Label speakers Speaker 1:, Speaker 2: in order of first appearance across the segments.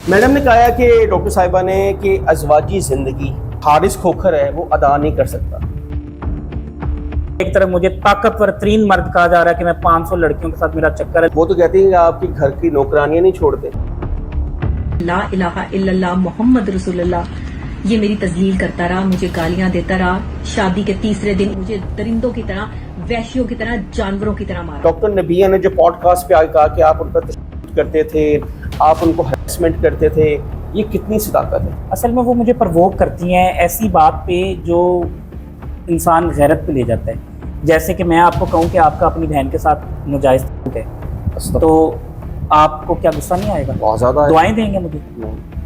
Speaker 1: Madam ने कहा कि डॉक्टर साहिबा ने कि अज़वाजी ज़िंदगी हारिस खोखर है वो अदा नहीं कर सकता।
Speaker 2: एक तरफ मुझे ताकतवर तरीन मर्द कहा जा रहा है कि मैं 500 लड़कियों के साथ मेरा चक्कर है।
Speaker 1: वो तो कहती है कि आपकी घर की नौकरानियां नहीं छोड़ते।
Speaker 3: ला इलाहा इल्लल्लाह मोहम्मद रसूलुल्लाह, ये मेरी तजलील करता रहा, मुझे गालियां देता रहा। शादी के तीसरे दिन मुझे दरिंदों की तरह, वहशियों की तरह, जानवरों की तरह मारा।
Speaker 1: डॉक्टर नबिया ने जो पॉडकास्ट पे आके कहा कि आप उन पर तशद्दुद करते थे, आप उनको हैरेसमेंट करते थे, ये कितनी सदाकत है?
Speaker 2: असल में वो मुझे प्रवोक करती हैं ऐसी बात पे जो इंसान गैरत पे ले जाता है। जैसे कि मैं आपको कहूँ कि आपका अपनी बहन के साथ नाजायज़ है तो आपको क्या गुस्सा नहीं आएगा?
Speaker 1: बहुत ज्यादा
Speaker 2: दुआएं देंगे मुझे?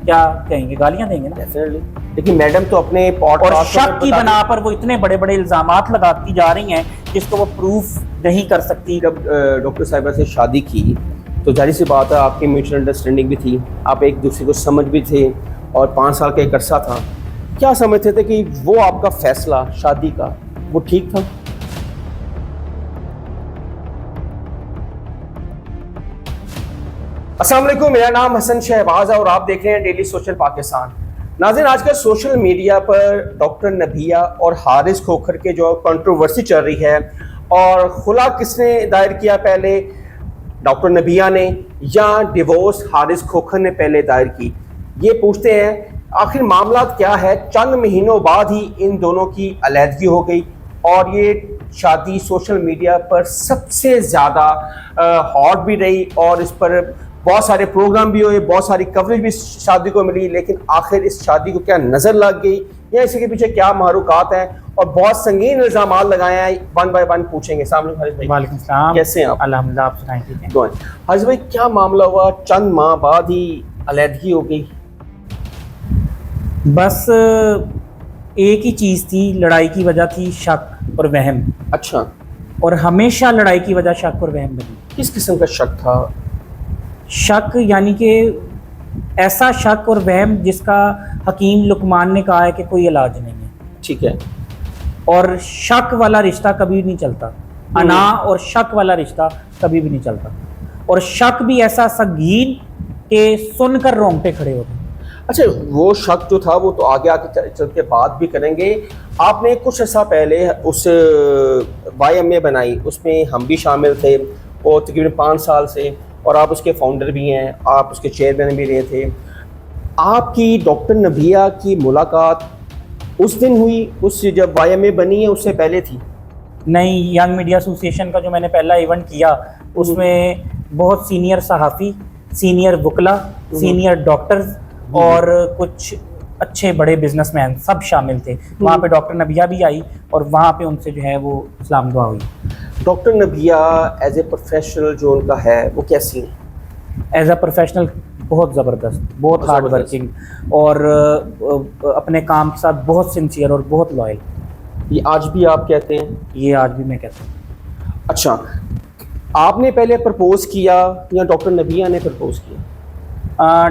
Speaker 2: क्या कहेंगे? गालियां देंगे ना।
Speaker 1: डेफिनेटली। लेकिन मैडम तो अपने
Speaker 2: और
Speaker 1: पॉडकास्ट
Speaker 2: शक की बना पर वो इतने बड़े बड़े इल्जामात लगाती जा रही हैं जिसको वो प्रूफ नहीं कर सकती।
Speaker 1: जब डॉक्टर साहिबा से शादी की तो जाहिर सी बात है आपकी म्यूचुअल अंडरस्टैंडिंग भी थी, आप एक दूसरे को समझ भी थे और 5 साल का एक अरसा था। क्या समझते थे कि वो आपका फैसला शादी का वो ठीक था? अस्सलाम वालेकुम, मेरा नाम हसन शहबाज है और आप देख रहे हैं डेली सोशल पाकिस्तान। नाज़रीन, आजकल सोशल मीडिया पर डॉक्टर नबिया और हारिस खोखर के जो कंट्रोवर्सी चल रही है और खुला किसने दायर किया पहले, डॉक्टर नबिया ने या डिवोर्स हारिस खोखर ने पहले दायर की, ये पूछते हैं आखिर मामला क्या है। चंद महीनों बाद ही इन दोनों की अलहदगी हो गई और ये शादी सोशल मीडिया पर सबसे ज़्यादा हॉट भी रही और इस पर बहुत सारे प्रोग्राम भी हुए, बहुत सारी कवरेज भी शादी को मिली। लेकिन आखिर इस शादी को क्या नज़र लग गई या इसके पीछे क्या महरुकात हैं और बहुत संगीन इल्जाम लगाए हैं, वन बाय वन पूछेंगे। सामने हारिस भाई,
Speaker 2: वालेकुम सलाम,
Speaker 1: कैसे हैं आप?
Speaker 2: अल्हम्दुलिल्लाह, आप सुनाएं? ठीक है।
Speaker 1: हारिस भाई, क्या मामला हुआ? चंद माह बाद ही अलहदगी हो गई।
Speaker 2: बस एक ही चीज़ थी, लड़ाई की वजह थी शक और वहम।
Speaker 1: अच्छा,
Speaker 2: और हमेशा लड़ाई की वजह शक और वहम बनी।
Speaker 1: किस किस्म का शक था?
Speaker 2: शक यानी कि ऐसा शक और वहम जिसका हकीम लुकमान ने कहा है कि कोई इलाज नहीं है।
Speaker 1: ठीक है।
Speaker 2: और शक वाला रिश्ता कभी भी नहीं चलता, अना और शक वाला रिश्ता कभी भी नहीं चलता। और शक भी ऐसा संगीन कि सुनकर रोंगटे खड़े होते।
Speaker 1: अच्छा, वो शक जो था वो तो आगे आके चल के बात भी करेंगे। आपने कुछ ऐसा पहले उस YMA बनाई, उसमें हम भी शामिल थे और तकरीबन 5 साल से, और आप उसके फाउंडर भी हैं, आप उसके चेयरमैन भी रहे थे। आपकी डॉक्टर नबिया की मुलाकात उस दिन हुई, उस जब YMA बनी है, उससे पहले थी?
Speaker 2: नहीं, यंग मीडिया एसोसिएशन का जो मैंने पहला इवेंट किया उसमें बहुत सीनियर सहाफ़ी, सीनियर वकला, सीनियर डॉक्टर्स और कुछ अच्छे बड़े बिजनेसमैन सब शामिल थे। वहाँ पे डॉक्टर नबिया भी आई और वहाँ पे उनसे जो है वो इस्लाम दुआ हुई।
Speaker 1: डॉक्टर नबिया एज ए प्रोफेशनल जो उनका है वो कैसी है?
Speaker 2: एज अ प्रोफेशनल बहुत ज़बरदस्त, बहुत हार्ड वर्किंग और अपने काम के साथ बहुत सिंसियर और बहुत लॉयल।
Speaker 1: ये आज भी आप कहते हैं?
Speaker 2: ये आज भी मैं कहता हूँ।
Speaker 1: अच्छा, आपने पहले प्रपोज किया या डॉक्टर नबिया ने प्रपोज किया?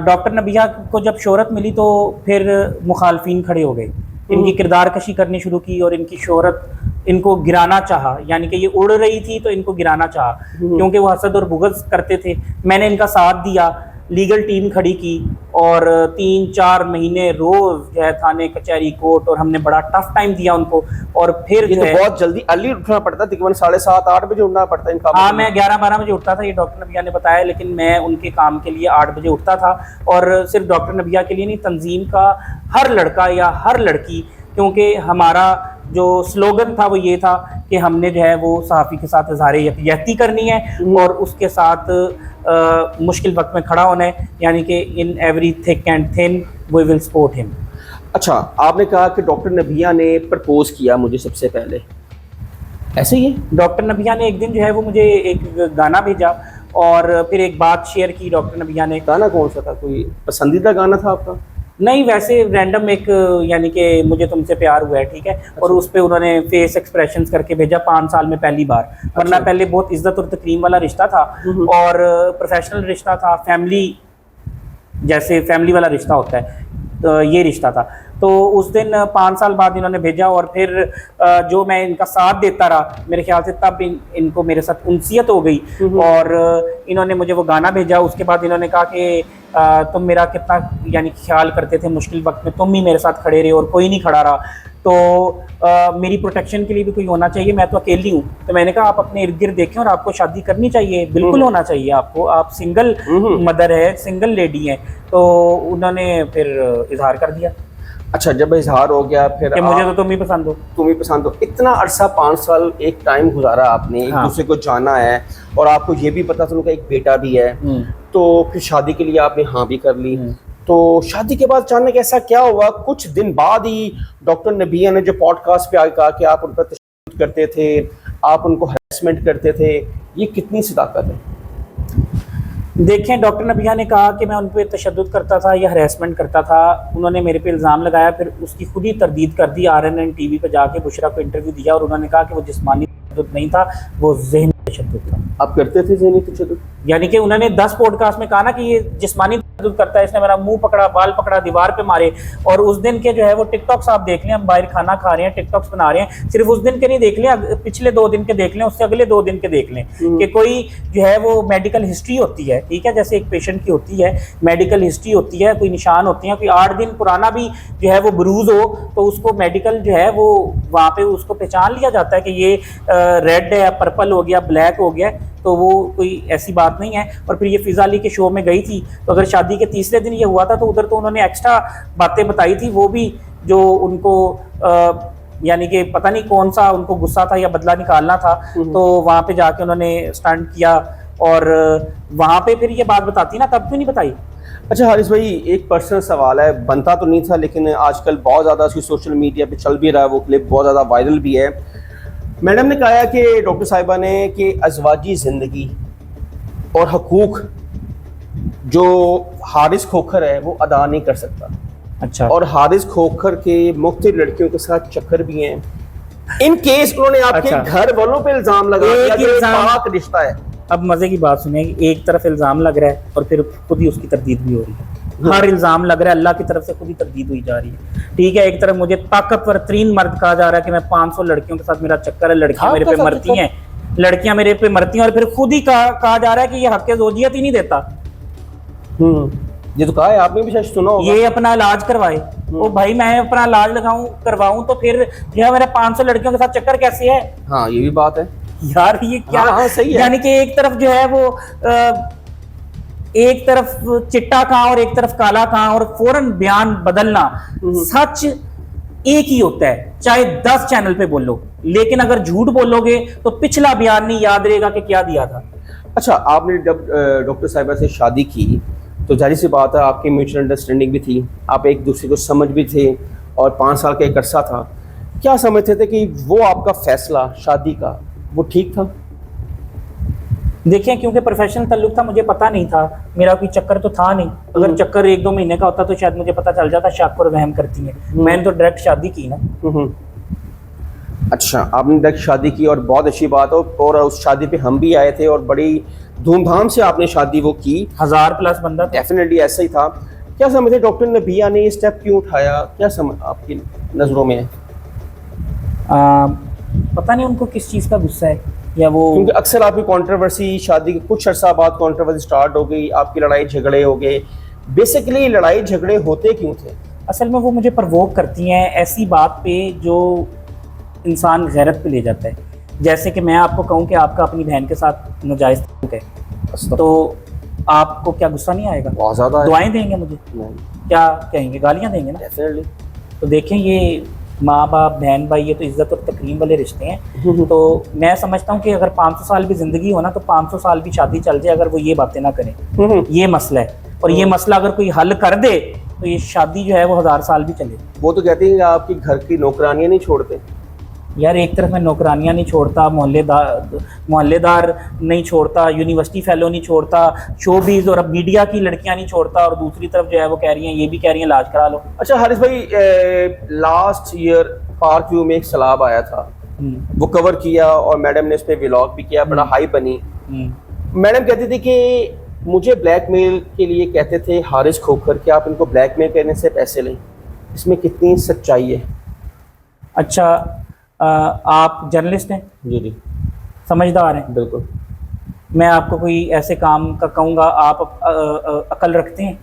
Speaker 2: डॉक्टर नबिया को जब शोहरत मिली तो फिर मुखालफिन खड़े हो गए, इनकी किरदार कशी करनी शुरू की और इनकी शोहरत इनको गिराना चाहा, यानी कि ये उड़ रही थी तो इनको गिराना चाहा क्योंकि वो हसद और बुग़्ज़ करते थे। मैंने इनका साथ दिया, लीगल टीम खड़ी की और 3-4 महीने रोज़ जो है थाने कचहरी कोर्ट, और हमने बड़ा टफ टाइम दिया उनको। और फिर
Speaker 1: ये तो बहुत जल्दी अर्ली उठना पड़ता, तकरीबन 7:30-8 बजे उठना पड़ता है इनका।
Speaker 2: हाँ, मैं 11-12 बजे उठता था, ये डॉक्टर नबिया ने बताया, लेकिन मैं उनके काम के लिए 8 बजे उठता था। और सिर्फ डॉक्टर नबिया के लिए नहीं, तंजीम का हर लड़का या हर लड़की, क्योंकि हमारा जो स्लोगन था वो ये था कि हमने जो है वो सहाफ़ी के साथ इज़हार यकजहती करनी है और उसके साथ मुश्किल वक्त में खड़ा होना है, यानी कि in every thick and thin we will support him.
Speaker 1: अच्छा, आपने कहा कि डॉक्टर नबिया ने प्रपोज किया मुझे सबसे पहले, ऐसे ही?
Speaker 2: डॉक्टर नबिया ने एक दिन जो है वो मुझे एक गाना भेजा और फिर एक बात शेयर की डॉक्टर नबिया ने।
Speaker 1: गाना कौन सा था? कोई पसंदीदा गाना था आपका?
Speaker 2: नहीं, वैसे रैंडम एक, यानी कि मुझे तुमसे प्यार हुआ है, ठीक है। अच्छा। और उस पर उन्होंने फेस एक्सप्रेशंस करके भेजा 5 साल में पहली बार। वरना पहले बहुत इज्जत और तकरीम वाला रिश्ता था और प्रोफेशनल रिश्ता था, फैमिली जैसे फैमिली वाला रिश्ता होता है। ये रिश्ता था। तो उस दिन 5 साल बाद इन्होंने भेजा और फिर जो मैं इनका साथ देता रहा, मेरे ख्याल से तब इनको मेरे साथ उनसियत हो गई और इन्होंने मुझे वो गाना भेजा। उसके बाद इन्होंने कहा कि तुम मेरा कितना यानी ख्याल करते थे, मुश्किल वक्त में तुम ही मेरे साथ खड़े रहे और कोई नहीं खड़ा रहा, तो मेरी प्रोटेक्शन के लिए भी कोई होना चाहिए, मैं तो अकेली हूँ। तो मैंने कहा आप अपने इर्द गिर्द देखें और आपको शादी करनी चाहिए, बिल्कुल होना चाहिए आपको, आप सिंगल मदर है, सिंगल लेडी हैं। तो उन्होंने फिर इजहार कर दिया।
Speaker 1: अच्छा, जब इजहार हो गया फिर
Speaker 2: कि मुझे तो तुम ही पसंद हो।
Speaker 1: तुम ही पसंद हो। इतना अरसा 5 साल एक टाइम गुजारा आपने, एक दूसरे को जाना है और आपको ये भी पता था उनका एक बेटा भी है, तो फिर शादी के लिए आपने हाँ भी कर ली। तो शादी के बाद अचानक ऐसा क्या हुआ, कुछ दिन बाद ही डॉक्टर नबिया ने जो पॉडकास्ट पे आके कहा कि आप उन पर तशद्दुद करते थे, आप उनको हैरेसमेंट करते थे, ये कितनी सदाकत है?
Speaker 2: देखें, डॉक्टर नबिया ने कहा कि मैं उन पर तशद्दुद करता था या हरेसमेंट करता था, उन्होंने मेरे पे इल्ज़ाम लगाया, फिर उसकी खुद ही तरदीद कर दी। RNN TV पे जाके बुशरा को इंटरव्यू दिया और उन्होंने कहा कि वो जिस्मानी तशद्दुद नहीं था, वो ज़हनी तशद्दुद था।
Speaker 1: आप करते थे ज़हनी तशद्दुद?
Speaker 2: यानी कि उन्होंने 10 पॉडकास्ट में कहा ना कि ये जिस्मानी तशद्दुद करता है, इसने मेरा मुंह पकड़ा, बाल पकड़ा, दीवार पे मारे। और उस दिन के जो है वो टिकटॉक्स आप देख लें, हम बाहर खाना खा रहे हैं, टिकटॉक्स बना रहे हैं, सिर्फ उस दिन के नहीं देख लें, पिछले 2 दिन के देख लें, उससे अगले 2 दिन के देख लें कि कोई जो है वो मेडिकल हिस्ट्री होती है, ठीक है, जैसे एक पेशेंट की होती है मेडिकल हिस्ट्री होती है, कोई निशान होते हैं, कोई 8 दिन पुराना भी जो है वो ब्रूज हो तो उसको मेडिकल जो है वो वहाँ पे उसको पहचान लिया जाता है कि ये रेड है, पर्पल हो गया, ब्लैक हो गया, तो वो कोई ऐसी बात नहीं है। और फिर ये फिजा अली के शो में गई थी, तो अगर शादी के तीसरे दिन ये हुआ था तो उधर तो उन्होंने एक्स्ट्रा बातें बताई थी, वो भी जो उनको यानी कि पता नहीं कौन सा उनको गुस्सा था या बदला निकालना था, तो वहाँ पे जाके उन्होंने स्टंट किया और वहाँ पे फिर ये बात बताती ना, तब क्यों नहीं बताई?
Speaker 1: अच्छा हारिस भाई, एक पर्सनल सवाल है, बनता तो नहीं था लेकिन आजकल बहुत ज़्यादा उसकी सोशल मीडिया पे चल भी रहा है, वो क्लिप बहुत ज़्यादा वायरल भी है। मैडम ने कहा कि डॉक्टर साहिबा ने कि अज़वाजी ज़िंदगी और हकूक़ जो हारिस खोखर है वो अदा नहीं कर सकता।
Speaker 2: अच्छा। और
Speaker 1: और हारिस खोखर के मुख्तलिफ लड़कियों के साथ चक्कर भी हैं। इन केस उन्होंने आपके घर वालों पे इल्ज़ाम लगाया कि पाक रिश्ता है।
Speaker 2: अब मजे की बात सुनिए, एक तरफ इल्ज़ाम लग रहा है और फिर खुद ही उसकी तरदीद भी हो रही है। हर इल्ज़ाम लग रहा है, अल्लाह की तरफ से खुद ही तरदीद हुई जा रही है। ठीक है, एक तरफ मुझे ताकतवर तरीन मर्द कहा जा रहा है कि मैं 500 लड़कियों के साथ मेरा चक्कर है, लड़कियां मेरे पे मरती हैं, लड़कियां मेरे पे मरती हैं, और फिर खुद ही कहा जा रहा है कि ये हक़ ज़ौजियत ही नहीं देता।
Speaker 1: ये तो कहा है आपने भी, शायद सुना होगा।
Speaker 2: ये अपना इलाज करवाए। ओ भाई, मैं अपना इलाज करवाऊं तो फिर जो है मेरा 500 लड़कियों के साथ चक्कर कैसे है?
Speaker 1: हाँ, ये भी बात है
Speaker 2: यार, ये क्या?
Speaker 1: हाँ, सही है।
Speaker 2: यानी कि एक तरफ जो है वो एक तरफ चिट्टा कहाँ और एक तरफ काला कहाँ, और फौरन बयान बदलना। सच एक ही होता है, चाहे 10 चैनल पे बोलो, लेकिन अगर झूठ बोलोगे तो पिछला बयान नहीं याद रहेगा कि क्या दिया था।
Speaker 1: अच्छा, आपने जब डॉक्टर साहिबा से शादी की तो जाहिर सी बात है आपकी म्यूचुअल अंडरस्टैंडिंग भी थी, आप एक दूसरे को समझ भी थे और 5 साल का एक अरसा था। क्या समझते थे कि वो आपका फैसला शादी का वो ठीक था?
Speaker 2: देखिए, क्योंकि प्रोफेशनल ताल्लुक था, मुझे पता नहीं था, मेरा कोई चक्कर तो था नहीं। अगर चक्कर 1-2 महीने का होता तो शायद मुझे पता चल जाता, शक और वहम करती है। मैंने तो डायरेक्ट शादी की ना।
Speaker 1: अच्छा, आपने डायरेक्ट शादी की और बहुत अच्छी बात हो, और उस शादी पे हम भी आए थे और बड़ी धूमधाम से आपने शादी वो की।
Speaker 2: 1000+ बंदा।
Speaker 1: डेफिनेटली ऐसा ही था। क्या समझते डॉक्टर नबिया ने ये स्टेप क्यों उठाया, क्या समझ आपकी नज़रों में है?
Speaker 2: पता नहीं उनको किस चीज़ का गुस्सा है, या वो,
Speaker 1: क्योंकि अक्सर आपकी कंट्रोवर्सी शादी के कुछ अर्सा बाद कंट्रोवर्सी स्टार्ट हो गई, आपकी लड़ाई झगड़े हो गए। बेसिकली लड़ाई झगड़े होते क्यों थे?
Speaker 2: असल में वो मुझे प्रवोक करती हैं ऐसी बात पे जो इंसान गैरत पे ले जाता है। जैसे कि मैं आपको कहूँ कि आपका अपनी बहन के साथ नाजायज़ ताल्लुक है, तो आपको क्या गुस्सा नहीं आएगा?
Speaker 1: बहुत ज़्यादा।
Speaker 2: दुआएं देंगे मुझे? क्या कहेंगे? गालियाँ देंगे ना।
Speaker 1: डेफिनेटली।
Speaker 2: तो देखें, ये माँ बाप, बहन भाई, ये तो इज्जत और तकरीम वाले रिश्ते हैं। तो मैं समझता हूँ कि अगर 500 साल भी ज़िंदगी हो ना, तो 500 साल भी शादी चल जाए, अगर वो ये बातें ना करें। ये मसला है, और ये मसला अगर कोई हल कर दे तो ये शादी जो है वो 1000 साल भी चले।
Speaker 1: वो तो कहते हैं कि आपकी घर की नौकरानियाँ नहीं छोड़ते।
Speaker 2: यार, एक तरफ मैं नौकरानियाँ नहीं छोड़ता, मोहल्लेदार नहीं छोड़ता, यूनिवर्सिटी फेलो नहीं छोड़ता, शोबीज और अब मीडिया की लड़कियाँ नहीं छोड़ता, और दूसरी तरफ जो है वो कह रही हैं, ये भी कह रही हैं इलाज करा लो।
Speaker 1: अच्छा हारिस भाई, लास्ट ईयर पार्क व्यू में एक सैलाब आया था, वो कवर किया और मैडम ने उस पर व्लॉग भी किया, बड़ा हाई बनी। मैडम कहती थी कि मुझे ब्लैकमेल के लिए कहते थे हारिस खोखर कि आप इनको ब्लैकमेल करने से पैसे लें, इसमें कितनी सच्चाई है?
Speaker 2: अच्छा, आप जर्नलिस्ट हैं,
Speaker 1: जी जी
Speaker 2: समझदार हैं,
Speaker 1: बिल्कुल।
Speaker 2: मैं आपको कोई ऐसे काम का कहूँगा, आप अकल रखते हैं?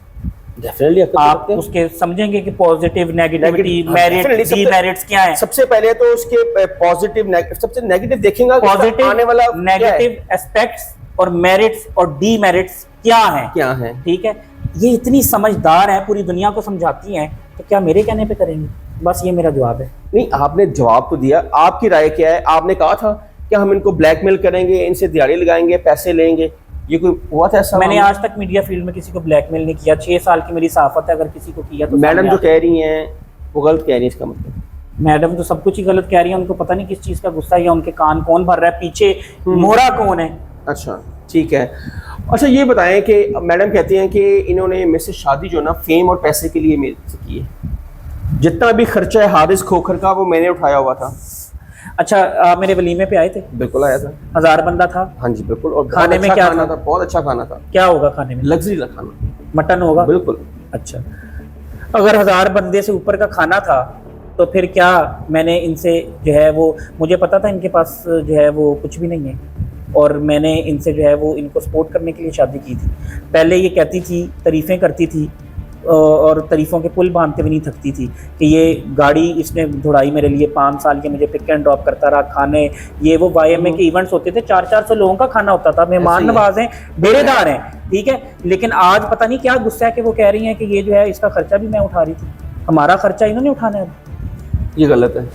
Speaker 1: डेफिनेटली
Speaker 2: आप उसके समझेंगे कि पॉजिटिव नेगेटिविटी मेरिट डीमेरिट्स क्या है?
Speaker 1: सबसे पहले तो उसके पॉजिटिव सबसे नेगेटिव देखेंगे,
Speaker 2: पॉजिटिव
Speaker 1: आने वाला
Speaker 2: नेगेटिव एस्पेक्ट्स और मेरिट्स और डीमेरिट्स क्या है, ठीक है? ये इतनी समझदार है, पूरी दुनिया को समझाती हैं, तो क्या मेरे कहने पे करेंगे? बस ये मेरा जवाब है।
Speaker 1: नहीं, आपने जवाब तो दिया, आपकी राय क्या है? आपने कहा था कि हम इनको ब्लैकमेल करेंगे, इनसे दिहाड़ी लगाएंगे, पैसे लेंगे, ये कोई हुआ था ऐसा?
Speaker 2: मैंने आज तक मीडिया फील्ड में किसी को ब्लैकमेल नहीं किया, 6 साल की मेरी सहाफत है, अगर किसी को किया तो
Speaker 1: मैडम जो कह रही हैं वो गलत कह रही है, इसका मतलब?
Speaker 2: मैडम तो सब कुछ ही गलत कह रही है, उनको पता नहीं किस चीज़ का गुस्सा है या उनके कान कौन भर रहा है, पीछे मोहरा कौन है।
Speaker 1: अच्छा ठीक है। अच्छा ये बताएं कि मैडम कहती हैं कि इन्होंने मुझसे शादी जो ना फेम और पैसे के लिए मेरे से की है, जितना भी खर्चा है हारिस खोखर का वो मैंने उठाया हुआ था।
Speaker 2: अच्छा, आप मेरे वलीमे पे आए थे?
Speaker 1: बिल्कुल आया था।
Speaker 2: 1000 बंदा था?
Speaker 1: हाँ जी बिल्कुल। और
Speaker 2: खाने में क्या
Speaker 1: खाना था? बहुत अच्छा खाना था।
Speaker 2: क्या होगा खाने में?
Speaker 1: लग्जरी खाना,
Speaker 2: मटन होगा?
Speaker 1: बिल्कुल।
Speaker 2: अच्छा, अगर 1000 बंदे से ऊपर का खाना था तो फिर क्या मैंने इनसे जो है वो, मुझे पता था इनके पास जो है वो कुछ भी नहीं है, और मैंने इनसे जो है वो इनको सपोर्ट करने के लिए शादी की थी। पहले ये कहती थी, तारीफ़ें करती थी और तारीफ़ों के पुल बांधते भी नहीं थकती थी कि ये गाड़ी इसने दौड़ाई मेरे लिए, 5 साल के मुझे पिक एंड ड्रॉप करता रहा, खाने ये वो YMA के इवेंट्स होते थे, 400-400 लोगों का खाना होता था, मेहमान नवाज हैं, डेरेदार हैं, ठीक है। लेकिन आज पता नहीं क्या गुस्सा है कि वो कह रही हैं कि ये जो है इसका खर्चा भी मैं उठा रही थी, हमारा खर्चा इन्होंने उठाना है।
Speaker 1: ये गलत है,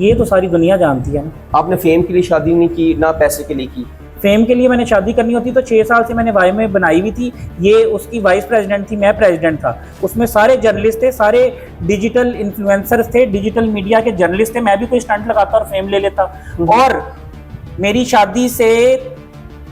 Speaker 2: ये तो सारी दुनिया जानती है ना।
Speaker 1: आपने फेम के लिए शादी नहीं की, ना पैसे के लिए की।
Speaker 2: फेम के लिए मैंने शादी करनी होती तो 6 साल से मैंने YMA बनाई हुई थी, ये उसकी वाइस प्रेसिडेंट थी, मैं प्रेसिडेंट था, उसमें सारे जर्नलिस्ट थे, सारे डिजिटल इन्फ्लुएंसर्स थे, डिजिटल मीडिया के जर्नलिस्ट थे, मैं भी कोई स्टंट लगाता और फेम ले लेता। और मेरी शादी से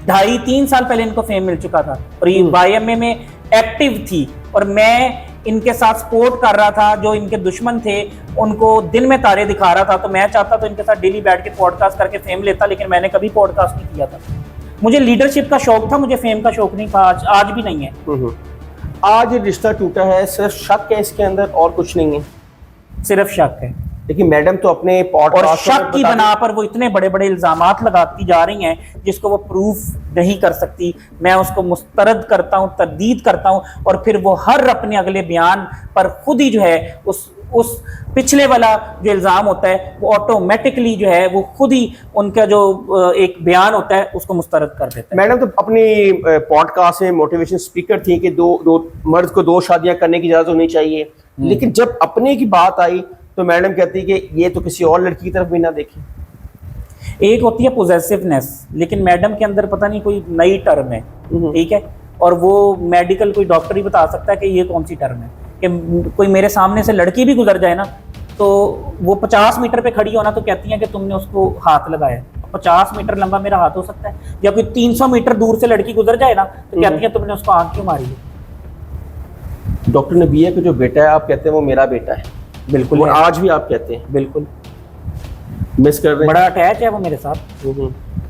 Speaker 2: 2.5-3 साल पहले इनको फेम मिल चुका था और ये YMA में एक्टिव थी और मैं इनके साथ सपोर्ट कर रहा था। जो इनके दुश्मन थे उनको दिन में तारे दिखा रहा था, तो मैं चाहता तो इनके साथ डेली बैठ के पॉडकास्ट करके फेम लेता, लेकिन मैंने कभी पॉडकास्ट नहीं किया था। मुझे लीडरशिप का शौक था, मुझे फेम का शौक नहीं था, आज भी नहीं है।
Speaker 1: आज रिश्ता टूटा है, सिर्फ शक है इसके अंदर और कुछ नहीं है?
Speaker 2: सिर्फ शक है।
Speaker 1: लेकिन मैडम तो अपने
Speaker 2: और शक की बना पर वो इतने बड़े बड़े इल्जामात लगाती जा रही हैं जिसको वो प्रूफ नहीं कर सकती। मैं उसको मुस्तरद करता हूँ, तरदीद करता हूँ, और फिर वो हर अपने अगले बयान पर खुद ही जो है उस पिछले वाला जो इल्ज़ाम होता है वो ऑटोमेटिकली जो है वो खुद ही उनका जो एक बयान होता है उसको मुस्तरद कर देता है।
Speaker 1: मैडम तो अपनी पॉडकास्ट में मोटिवेशन स्पीकर थी कि दो मर्द को 2 शादियां करने की इजाजत होनी चाहिए, लेकिन जब अपने की बात आई तो मैडम कहती कि ये तो किसी और लड़की की तरफ भी ना देखे।
Speaker 2: एक होती है पोजेसिवनेस, लेकिन मैडम के अंदर पता नहीं कोई नई टर्म है, ठीक है, और वो मेडिकल कोई डॉक्टर ही बता सकता है कि ये कौन सी टर्म है। कि कोई मेरे सामने से लड़की भी गुजर जाए ना तो वो 50 मीटर पे खड़ी होना तो कहती है कि तुमने उसको हाथ लगाया। 50 मीटर लंबा मेरा हाथ हो सकता है, या कोई 300 मीटर दूर से लड़की गुजर जाए ना तो कहती है तुमने उसको आंख क्यों मारी है।
Speaker 1: डॉक्टर नबिया का जो बेटा है आप कहते हैं वो मेरा बेटा है।
Speaker 2: बिल्कुल,
Speaker 1: और आज भी आप कहते हैं।
Speaker 2: बिल्कुल
Speaker 1: मिस कर रहे हैं।
Speaker 2: बड़ा अटैच है वो मेरे साथ।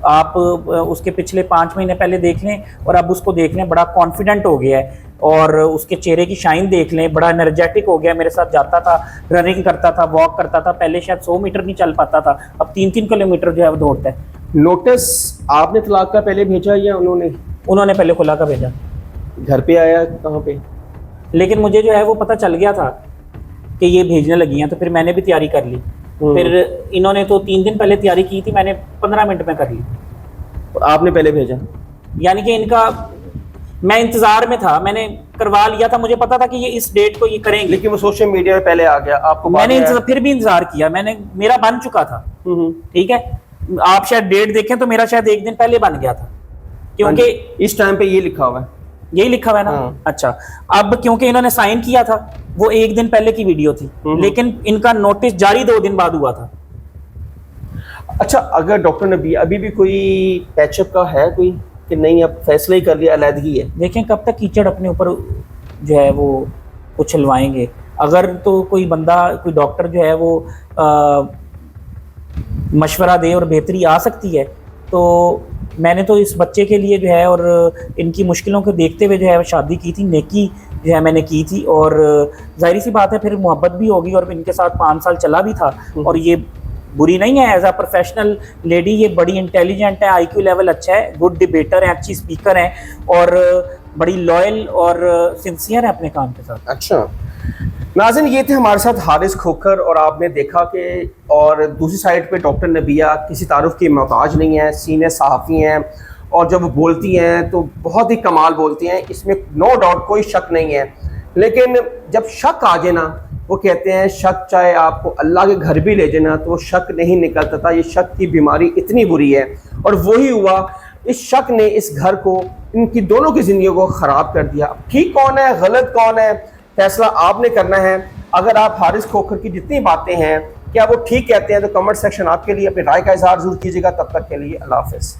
Speaker 2: आप उसके पिछले 5 महीने पहले देख लें और अब उसको देख लें, बड़ा कॉन्फिडेंट हो गया है, और उसके चेहरे की शाइन देख लें, बड़ा एनर्जेटिक हो गया। मेरे साथ जाता था, रनिंग करता था, वॉक करता था, पहले शायद 100 मीटर नहीं चल पाता था, अब 3-3 किलोमीटर जो है वो दौड़ता है।
Speaker 1: नोटिस आपने तलाक का पहले भेजा या उन्होंने
Speaker 2: पहले खुला का भेजा।
Speaker 1: घर पे आया कहाँ पे?
Speaker 2: लेकिन मुझे जो है वो पता चल गया था कि ये भेजने लगी हैं, तो फिर मैंने भी तैयारी कर ली। फिर इन्होंने तो 3 दिन पहले तैयारी की थी, मैंने 15 मिनट में कर ली।
Speaker 1: आपने पहले भेजा?
Speaker 2: यानी कि इनका मैं इंतजार में था, मैंने करवा लिया था, मुझे पता था कि ये इस डेट को ये करेंगे।
Speaker 1: लेकिन वो सोशल मीडिया में पहले आ गया, आपको
Speaker 2: मैंने फिर भी इंतजार किया, मेरा बन चुका था, ठीक है। आप शायद डेट देखें तो मेरा शायद 1 दिन पहले बन गया था, क्योंकि
Speaker 1: इस टाइम पे ये लिखा हुआ है,
Speaker 2: यही लिखा हुआ है ना। अच्छा, अब क्योंकि इन्होंने साइन किया था, वो 1 दिन पहले की वीडियो थी, लेकिन इनका नोटिस जारी 2 दिन बाद हुआ था।
Speaker 1: अच्छा, अगर डॉक्टर नबी अभी भी कोई पैचअप का है कोई कि नहीं, अब फैसला ही कर लिया, अलहदगी है?
Speaker 2: देखें कब तक कीचड़ अपने ऊपर जो है वो उछलवाएंगे। अगर तो कोई बंदा, कोई डॉक्टर जो है वो मशवरा दे और बेहतरी आ सकती है तो मैंने तो इस बच्चे के लिए जो है और इनकी मुश्किलों को देखते हुए जो है शादी की थी, नेकी जो है मैंने की थी। और जाहिर सी बात है फिर मोहब्बत भी होगी, और इनके साथ 5 साल चला भी था। और ये बुरी नहीं है, एज अ प्रोफेशनल लेडी ये बड़ी इंटेलिजेंट है, आईक्यू लेवल अच्छा है, गुड डिबेटर है, अच्छी स्पीकर है, और बड़ी लॉयल और सिंसियर है अपने काम के साथ।
Speaker 1: अच्छा नाज़रीन, ये थे हमारे साथ हारिस खोखर, और आपने देखा कि और दूसरी साइड पे डॉक्टर नबिया किसी तारुफ की मोहताज नहीं है, सीनियर सहाफ़ी हैं, और जब बोलती हैं तो बहुत ही कमाल बोलती हैं, इसमें नो डाउट कोई शक नहीं है। लेकिन जब शक आ जाए ना, वो कहते हैं शक चाहे आपको अल्लाह के घर भी ले जाए ना, तो वो शक नहीं निकलता था। ये शक की बीमारी इतनी बुरी है, और वही हुआ, इस शक ने इस घर को, इनकी दोनों की ज़िंदगी को ख़राब कर दिया। ठीक कौन है, गलत कौन है, फैसला आपने करना है। अगर आप हारिस खोखर की जितनी बातें हैं क्या वो ठीक कहते हैं, तो कमेंट सेक्शन आपके लिए अपनी राय का इजहार जरूर कीजिएगा। तब तक के लिए अल्लाह हाफ़िज़।